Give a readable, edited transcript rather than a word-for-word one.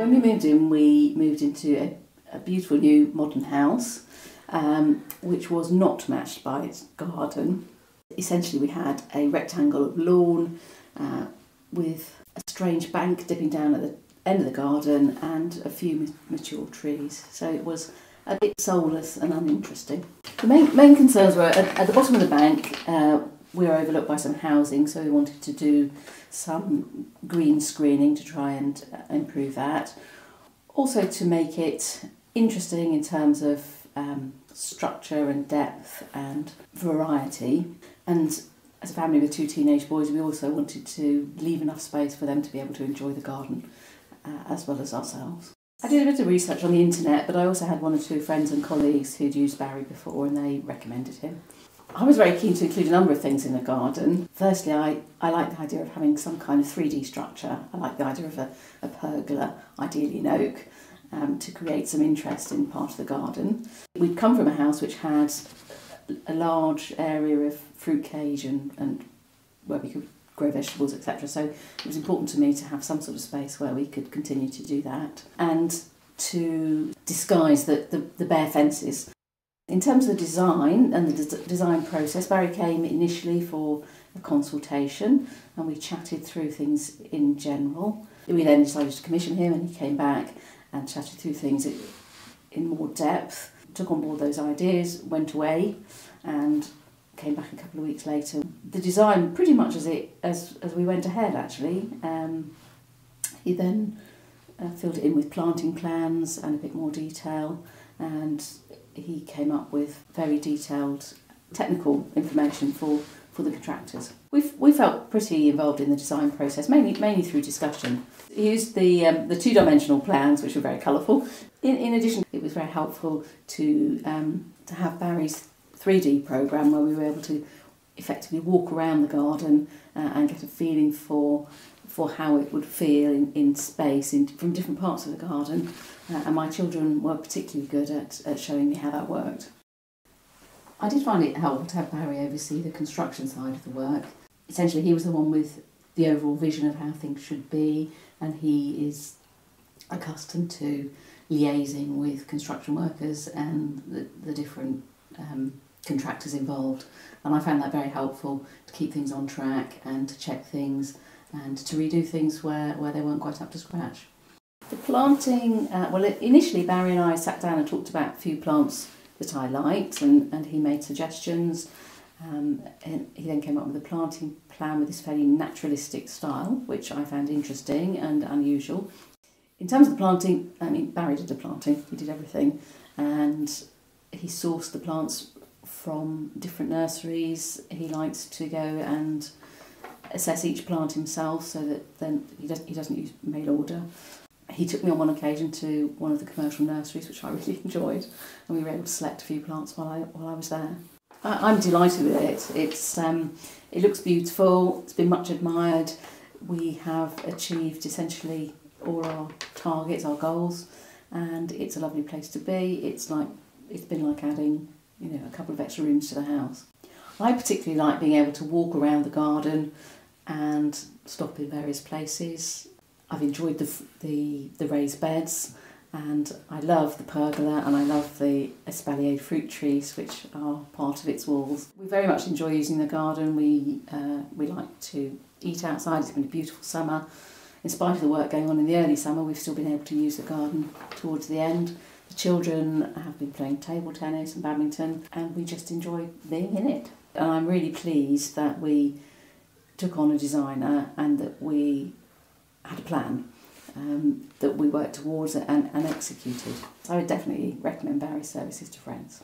When we moved into a beautiful new modern house, which was not matched by its garden. Essentially we had a rectangle of lawn with a strange bank dipping down at the end of the garden and a few mature trees. So it was a bit soulless and uninteresting. The main concerns were at the bottom of the bank. We were overlooked by some housing, so we wanted to do some green screening to try and improve that. Also to make it interesting in terms of structure and depth and variety. And as a family with 2 teenage boys, we also wanted to leave enough space for them to be able to enjoy the garden as well as ourselves. I did a bit of research on the internet, but I also had 1 or 2 friends and colleagues who'd used Barry before and they recommended him. I was very keen to include a number of things in the garden. Firstly, I like the idea of having some kind of 3D structure. I like the idea of a pergola, ideally in oak, to create some interest in part of the garden. We'd come from a house which had a large area of fruit cage and where we could grow vegetables, etc. So it was important to me to have some sort of space where we could continue to do that and to disguise the bare fences. In terms of the design and the design process, Barry came initially for a consultation and we chatted through things in general. We then decided to commission him and he came back and chatted through things in more depth, took on board those ideas, went away and came back a couple of weeks later. The design pretty much as we went ahead actually. He then filled it in with planting plans and a bit more detail, and he came up with very detailed technical information for the contractors. We felt pretty involved in the design process, mainly through discussion. He used the 2-dimensional plans, which were very colourful. In addition, it was very helpful to have Barry's 3D programme where we were able to effectively walk around the garden and get a feeling for how it would feel in space from different parts of the garden. And my children were particularly good at showing me how that worked. I did find it helpful to have Barry oversee the construction side of the work. Essentially, he was the one with the overall vision of how things should be, and he is accustomed to liaising with construction workers and the different contractors involved. And I found that very helpful to keep things on track and to check things and to redo things where they weren't quite up to scratch. The planting, initially Barry and I sat down and talked about a few plants that I liked and he made suggestions. And he then came up with a planting plan with this fairly naturalistic style, which I found interesting and unusual. In terms of the planting, Barry did the planting, he did everything, and he sourced the plants from different nurseries. He likes to go and assess each plant himself so that then he doesn't use mail order. He took me on one occasion to one of the commercial nurseries, which I really enjoyed, and we were able to select a few plants while I was there. I'm delighted with it. It looks beautiful, it's been much admired. We have achieved essentially all our targets, our goals, and it's a lovely place to be. It's been like adding, a couple of extra rooms to the house. I particularly like being able to walk around the garden and stop in various places. I've enjoyed the raised beds, and I love the pergola and I love the espaliered fruit trees which are part of its walls. We very much enjoy using the garden. We like to eat outside. It's been a beautiful summer. In spite of the work going on in the early summer, we've still been able to use the garden towards the end. The children have been playing table tennis and badminton, and we just enjoy being in it. And I'm really pleased that we took on a designer and that we had a plan that we worked towards and executed. So I would definitely recommend Barry's services to friends.